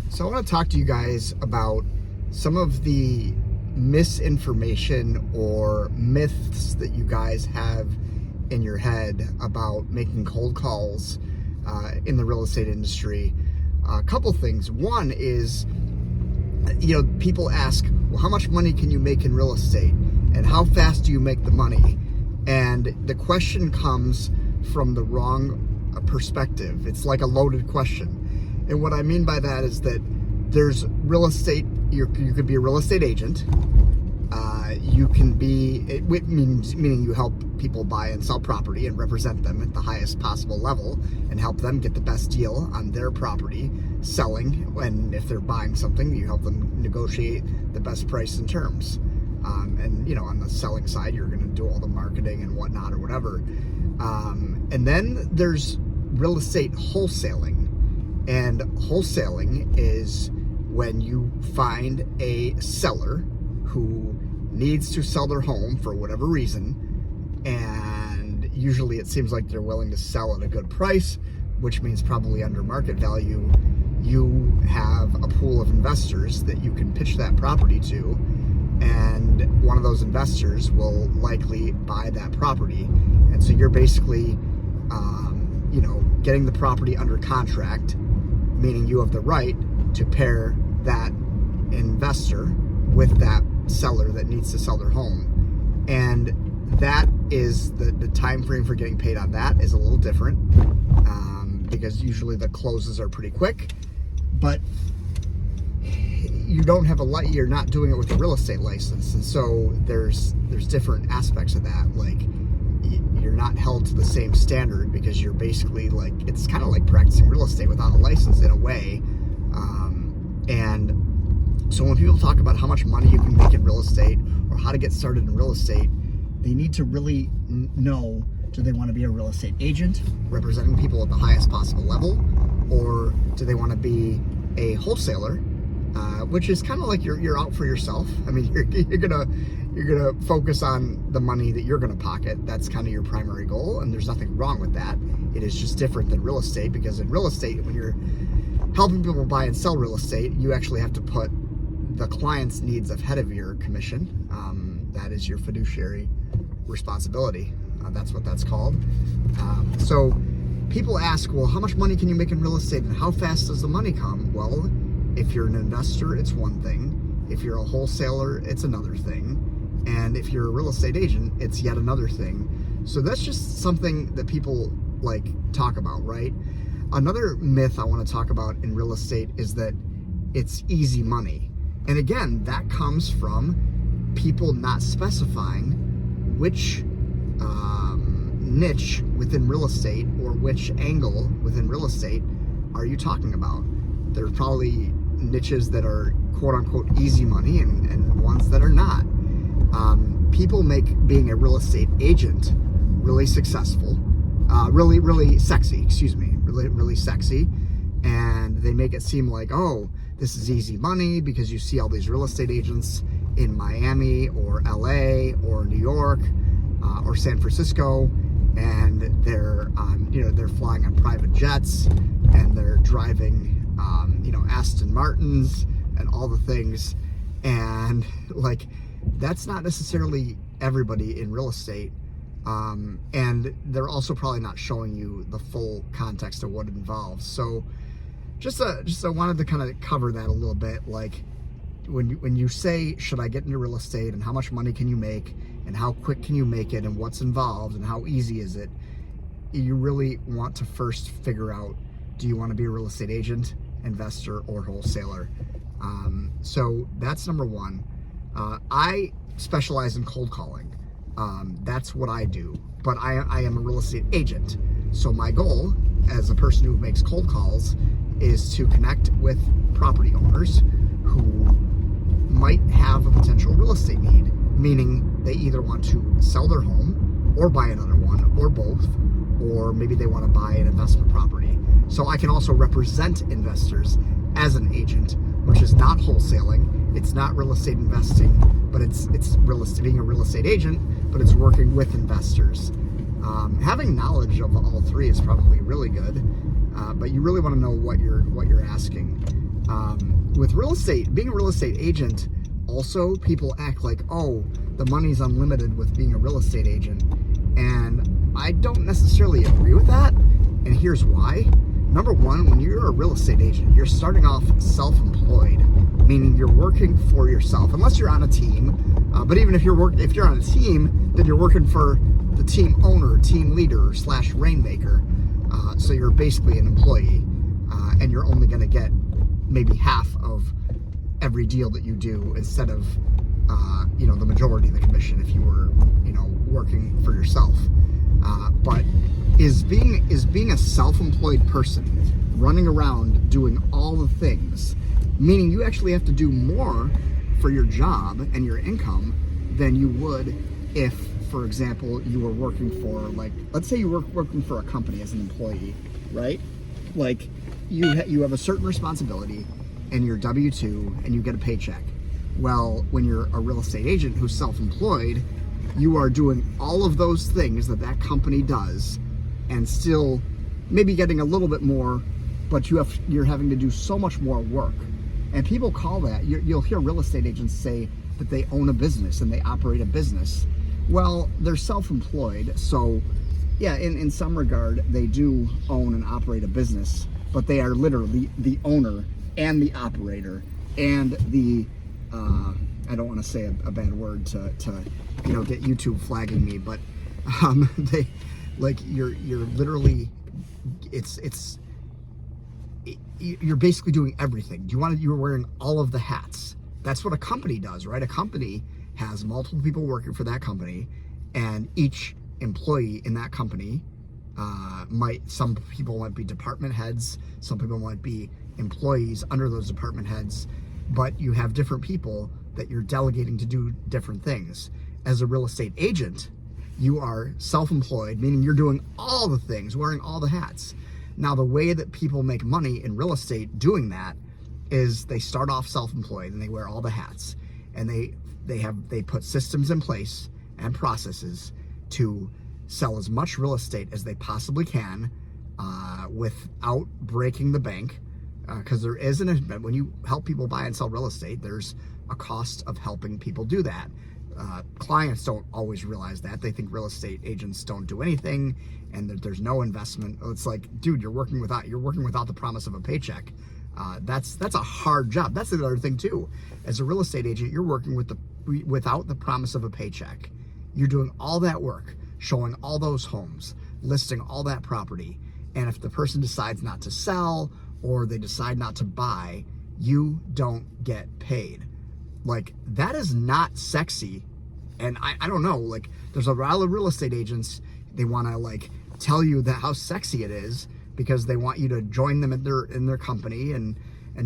So I want to talk to you guys about some of the misinformation or myths that you guys have in your head about making cold calls in the real estate industry. A couple things. One is, people ask, well, how much money can you make in real estate? And how fast do you make the money? And the question comes from the wrong perspective. It's like a loaded question. And what I mean by that is that there's real estate, you could be a real estate agent. You can be, meaning you help people buy and sell property and represent them at the highest possible level and help them get the best deal on their property selling. And if they're buying something, you help them negotiate the best price and terms. And on the selling side, you're going to do all the marketing and whatnot or whatever. And then there's real estate wholesaling. And wholesaling is when you find a seller who needs to sell their home for whatever reason, and usually it seems like they're willing to sell at a good price, which means probably under market value. You have a pool of investors that you can pitch that property to, and one of those investors will likely buy that property. And so you're basically getting the property under contract, meaning you have the right to pair that investor with that seller that needs to sell their home. And that is the time frame for getting paid on that is a little different, because usually the closes are pretty quick, but you don't have you're not doing it with a real estate license. And so there's different aspects of that. Like, you're not held to the same standard because you're basically it's kind of like practicing real estate without a license in a way. And so when people talk about how much money you can make in real estate or how to get started in real estate, they need to really know, do they want to be a real estate agent representing people at the highest possible level, or do they want to be a wholesaler, which is kind of like you're out for yourself. I mean, you're gonna focus on the money that you're gonna pocket. That's kind of your primary goal, and there's nothing wrong with that. It is just different than real estate, because in real estate, when you're helping people buy and sell real estate, you actually have to put the client's needs ahead of your commission. That is your fiduciary responsibility. That's what that's called. So people ask, well, how much money can you make in real estate and how fast does the money come? Well, if you're an investor, it's one thing. If you're a wholesaler, it's another thing. And if you're a real estate agent, it's yet another thing. So that's just something that people talk about, right? Another myth I want to talk about in real estate is that it's easy money. And again, that comes from people not specifying which niche within real estate or which angle within real estate are you talking about. There's probably niches that are quote unquote easy money and ones that are not. People make being a real estate agent really successful, really sexy, really sexy. And they make it seem like, oh, this is easy money, because you see all these real estate agents in Miami or LA or New York or San Francisco, and they're flying on private jets, and they're driving Aston Martins and all the things. And that's not necessarily everybody in real estate. And they're also probably not showing you the full context of what it involves. So I wanted to kind of cover that a little bit. When you say, should I get into real estate, and how much money can you make, and how quick can you make it, and what's involved, and how easy is it, you really want to first figure out, do you want to be a real estate agent, investor, or wholesaler? So that's number one. I specialize in cold calling. That's what I do, but I am a real estate agent. So my goal as a person who makes cold calls is to connect with property owners who might have a potential real estate need, meaning they either want to sell their home or buy another one, or both, or maybe they want to buy an investment property. So I can also represent investors as an agent, which is not wholesaling. It's not real estate investing, but it's being a real estate agent, but it's working with investors. Having knowledge of all three is probably really good, but you really want to know what you're asking. With real estate, being a real estate agent, also people act like, oh, the money's unlimited with being a real estate agent. And I don't necessarily agree with that. And here's why. Number one, when you're a real estate agent, you're starting off self-employed, meaning you're working for yourself, unless you're on a team. But even if you're on a team, then you're working for the team owner, team leader / rainmaker. So you're basically an employee, and you're only going to get maybe half of every deal that you do instead of the majority of the commission if you were working for yourself. But is being a self-employed person running around doing all the things, meaning you actually have to do more for your job and your income than you would if, for example, you were working for, like, let's say you were working for a company as an employee, right? Like, you have a certain responsibility and you're W-2 and you get a paycheck. Well, when you're a real estate agent who's self-employed, you are doing all of those things that company does and still maybe getting a little bit more, but you're having to do so much more work. And people call that, you'll hear real estate agents say that they own a business and they operate a business. Well, they're self-employed, so yeah, in some regard, they do own and operate a business, but they are literally the owner and the operator and the I don't want to say a bad word to get YouTube flagging me, but they, like, you're literally, you're basically doing everything. You're wearing all of the hats. That's what a company does, right? A company has multiple people working for that company, and each employee in that company some people might be department heads, some people might be employees under those department heads, but you have different people that you're delegating to do different things. As a real estate agent, you are self-employed, meaning you're doing all the things, wearing all the hats. Now, the way that people make money in real estate doing that is they start off self-employed and they wear all the hats, and they put systems in place and processes to sell as much real estate as they possibly can without breaking the bank, because there is when you help people buy and sell real estate, there's a cost of helping people do that. Clients don't always realize that. They think real estate agents don't do anything and that there's no investment. It's like, dude, you're working without the promise of a paycheck. That's a hard job. That's the other thing too. As a real estate agent, you're working without the promise of a paycheck. You're doing all that work, showing all those homes, listing all that property. And if the person decides not to sell or they decide not to buy, you don't get paid. Like, that is not sexy. And I don't know, like, there's a lot of real estate agents, they want to, like, tell you that how sexy it is because they want you to join them in their company and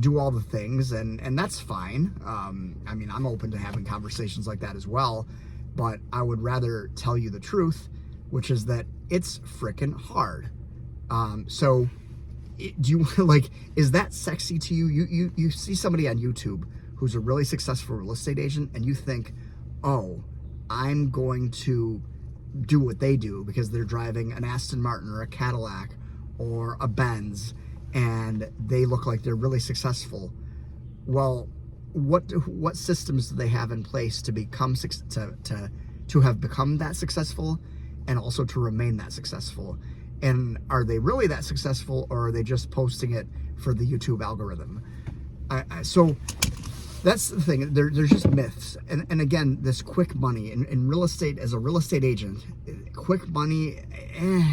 do all the things, and that's fine. I mean, I'm open to having conversations like that as well, but I would rather tell you the truth, which is that it's freaking hard. So do you like, is that sexy to you? You see somebody on YouTube who's a really successful real estate agent and you think, oh, I'm going to do what they do because they're driving an Aston Martin or a Cadillac or a Benz and they look like they're really successful. Well, what systems do they have in place to become to have become that successful and also to remain that successful? And are they really that successful, or are they just posting it for the YouTube algorithm? So that's the thing. There's just myths. And again, this quick money in real estate, as a real estate agent, quick money,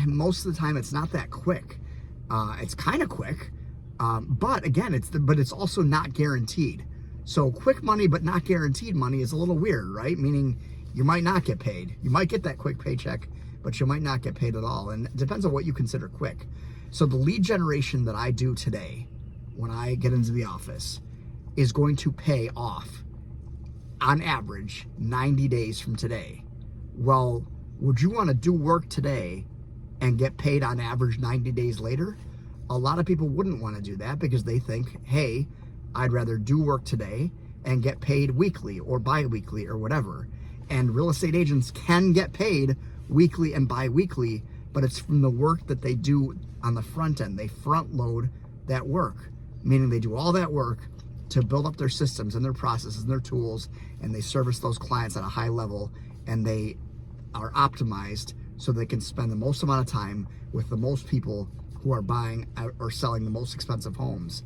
most of the time it's not that quick. It's kind of quick, but again, it's also not guaranteed. So quick money but not guaranteed money is a little weird, right? Meaning you might not get paid. You might get that quick paycheck, but you might not get paid at all. And it depends on what you consider quick. So the lead generation that I do today, when I get into the office, is going to pay off, on average, 90 days from today. Well, would you want to do work today and get paid on average 90 days later? A lot of people wouldn't want to do that because they think, hey, I'd rather do work today and get paid weekly or bi-weekly or whatever. And real estate agents can get paid weekly and bi-weekly, but it's from the work that they do on the front end. They front load that work. meaning they do all that work to build up their systems and their processes and their tools, and they service those clients at a high level, and they are optimized so they can spend the most amount of time with the most people who are buying or selling the most expensive homes.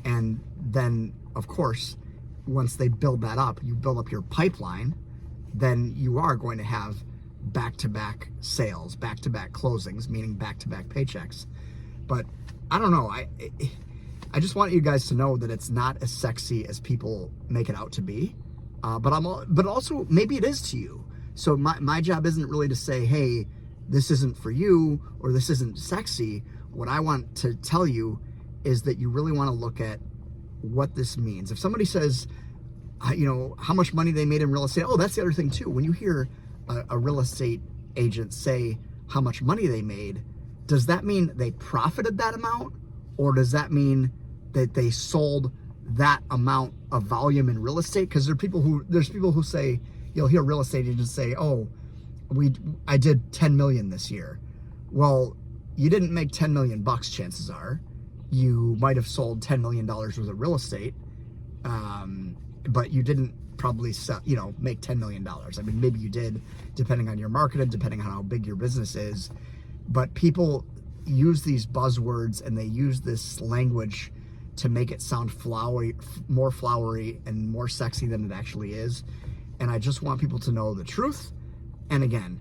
And then, of course, once they build that up, you build up your pipeline, then you are going to have back-to-back sales, back-to-back closings, meaning back-to-back paychecks. But I don't know. I just want you guys to know that it's not as sexy as people make it out to be. But also maybe it is to you. So my job isn't really to say, hey, this isn't for you or this isn't sexy. What I want to tell you is that you really want to look at what this means. If somebody says, how much money they made in real estate, oh, that's the other thing too. When you hear a real estate agent say how much money they made, does that mean they profited that amount? Or does that mean that they sold that amount of volume in real estate? Because there's people who say, you'll hear real estate agents say, oh, I did 10 million this year. Well, you didn't make 10 million bucks, chances are. You might have sold $10 million worth of real estate, but you didn't probably sell, make $10 million. I mean, maybe you did, depending on your marketing, depending on how big your business is. But people use these buzzwords and they use this language to make it sound more flowery and more sexy than it actually is. And I just want people to know the truth. And again,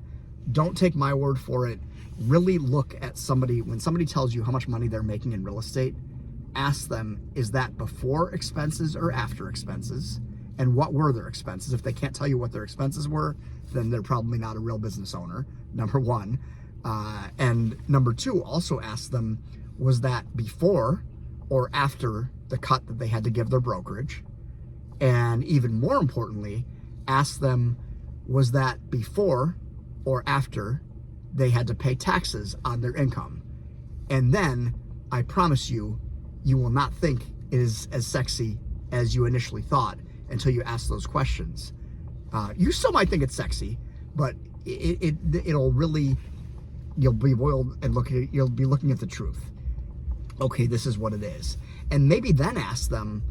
don't take my word for it. Really look at somebody. When somebody tells you how much money they're making in real estate, ask them, is that before expenses or after expenses? And what were their expenses? If they can't tell you what their expenses were, then they're probably not a real business owner, number one. And number two, also ask them, was that before or after the cut that they had to give their brokerage? And even more importantly, ask them, was that before or after they had to pay taxes on their income? And then I promise you, you will not think it is as sexy as you initially thought until you ask those questions. You still might think it's sexy, but it'll really, you'll be boiled and you'll be looking at the truth. Okay, this is what it is. And maybe then ask them,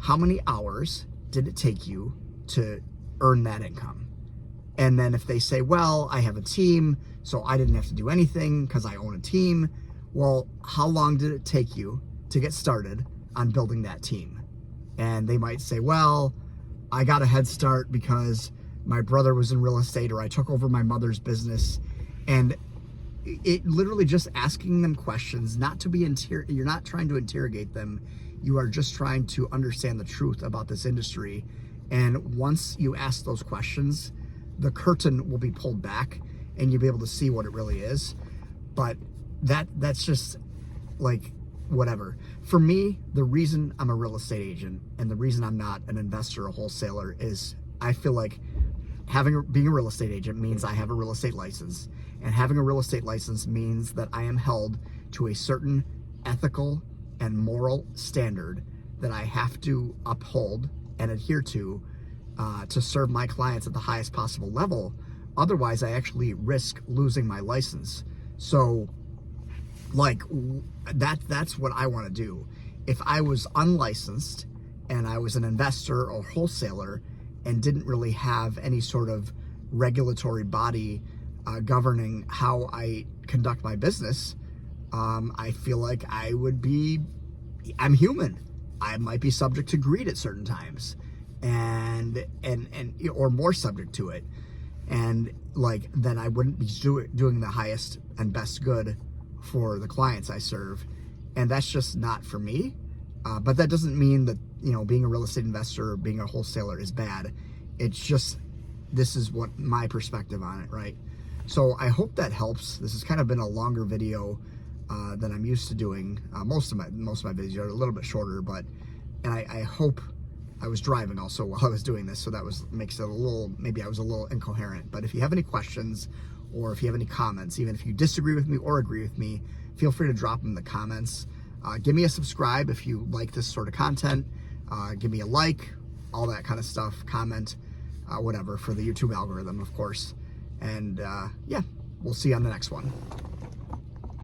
how many hours did it take you to earn that income? And then if they say, well, I have a team, so I didn't have to do anything because I own a team. Well, how long did it take you to get started on building that team? And they might say, well, I got a head start because my brother was in real estate, or I took over my mother's business. And it literally just asking them questions, you're not trying to interrogate them. You are just trying to understand the truth about this industry. And once you ask those questions, the curtain will be pulled back and you'll be able to see what it really is. But that's just like whatever. For me, the reason I'm a real estate agent and the reason I'm not an investor or wholesaler is I feel like being a real estate agent means I have a real estate license, and having a real estate license means that I am held to a certain ethical and moral standard that I have to uphold and adhere to serve my clients at the highest possible level. Otherwise, I actually risk losing my license. So like that's what I want to do. If I was unlicensed and I was an investor or wholesaler and didn't really have any sort of regulatory body governing how I conduct my business, I feel like I'm human. I might be subject to greed at certain times, and or more subject to it, and like then I wouldn't be doing the highest and best good for the clients I serve, and that's just not for me. But that doesn't mean that being a real estate investor or being a wholesaler is bad. It's just this is what my perspective on it, right? So I hope that helps. This has kind of been a longer video than I'm used to doing. Most of my videos are a little bit shorter, and I hope I was driving also while I was doing this, so that makes it maybe I was a little incoherent. But if you have any questions or if you have any comments, even if you disagree with me or agree with me, feel free to drop them in the comments. Give me a subscribe if you like this sort of content. Give me a like, all that kind of stuff. Comment, whatever, for the YouTube algorithm, of course. And yeah, we'll see you on the next one.